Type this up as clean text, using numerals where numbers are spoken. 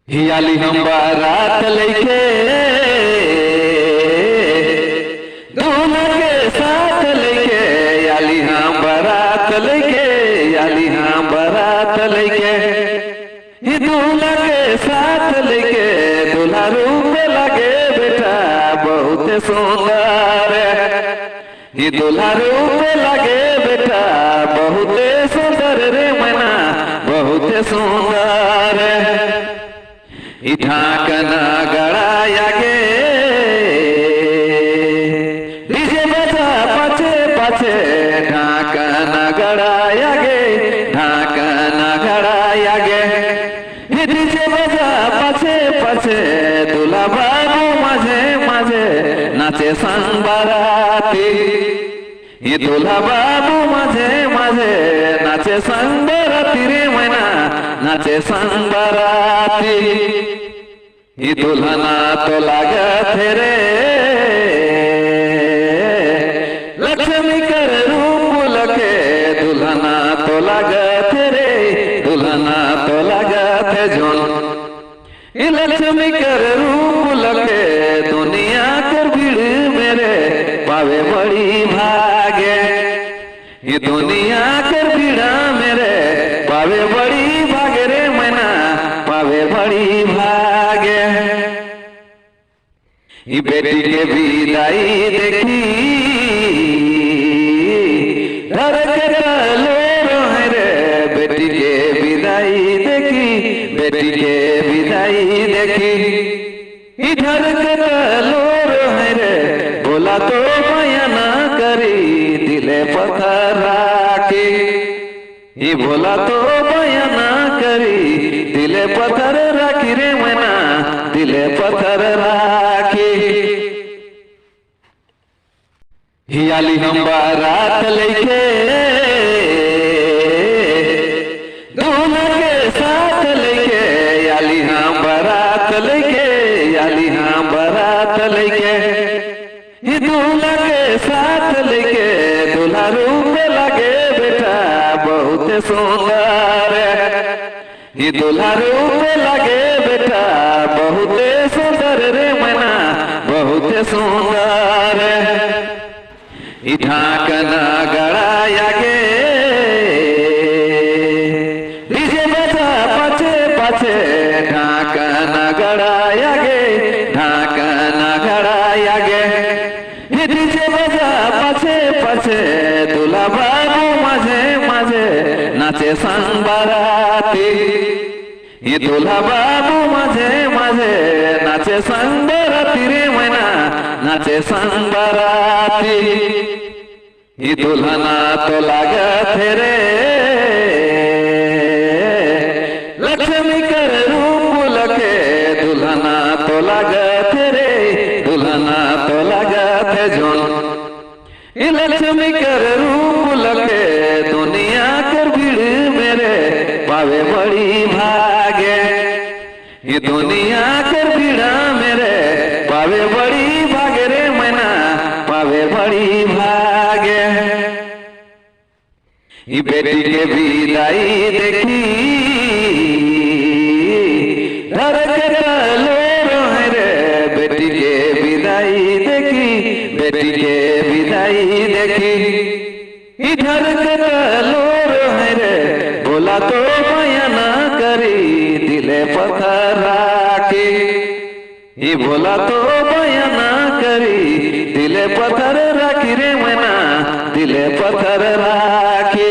हियाली हम बारात लेके दूल्हा के साथ लेके याली हम बारात लेके याली हम बारात लेके ही दूल्हा के साथ लेके दूल्हा रूप लगे बेटा बहुत सुंदर ही दूल्हा रूप लगे बेटा बहुत सुंदर रे मना बहुत सुंदर ढाकना गड़ाया गे डीजे बजा पाछे पाछे ढाकना गड़ाया गे ढाकना गड़ाया गे डीजे बजा पाछे पाछे दूल्हा बाबू माझे माझे नाचे संग बाराती ये दूल्हा बाबू माझे माझे नाचे संग बाराती रे मैना नाचे संग बाराती ये दुल्हना तो लागत है रे लक्ष्मी कर रूप लगे दुल्हना तो लागत है रे दुल्हना तो लागत है जोन ये लक्ष्मी कर रूप लगे दुनिया कर भीड़ मेरे पावे बड़ी भागे ये दुनिया कर भीड़ा मेरे पावे बड़ी भागे रे मैना पावे बड़ी भागे ये बेटी के विदाई देखी डर के लो रोए रे बेटी के विदाई देखी बेटी के विदाई देखी इधर के लो रोए रे बोला तो माया ना करी दिले पत्थर राखी ये बोला तो माया ना करी दिले पत्थर राखी रे मैना दिले पत्थर राखी हियाली हम बारात लेके दूल्हा के साथ लेके याली हम बारात लेके याली हम बारात लेके ही दूल्हा के साथ लेके दूल्हा रूप लगे बेटा बहुत सुंदर ही दूल्हा रूप लगे बेटा बहुत सुंदर रे मैना बहुत सुंदर ढाकना गड़ाया गे डीजे बजा पाछे पाछे ढाकना गड़ाया गे ढाकना गड़ाया गे डीजे बजा पाछे पाछे दूल्हा बाबू माझे माझे नाचे संग बाराती ये दूल्हा बाबू माझे माझे नाचे संग बाराती रे मैना नाचे संग बाराती ये दुल्हना तो लागत है रे लक्ष्मी कर रूप लगे दुल्हना तो लागत है रे दुल्हना तो लागत है जोन ये लक्ष्मी कर रूप लगे दुनिया कर भीड़ मेरे पावे बड़ी भागे ये दुनिया कर भीड़ा मेरे पावे बड़ी भागे रे मैना पावे बड़ी भागे ये बेटी के विदाई देखी डर के लो रोए रे बेटी के विदाई देखी बेटी के विदाई देखी इधर के लो रोए रे बोला तो माया ना करी दिले पत्थर राखी ये बोला तो माया ना करी दिले पत्थर राखी रे मैना दिले पत्थर राखी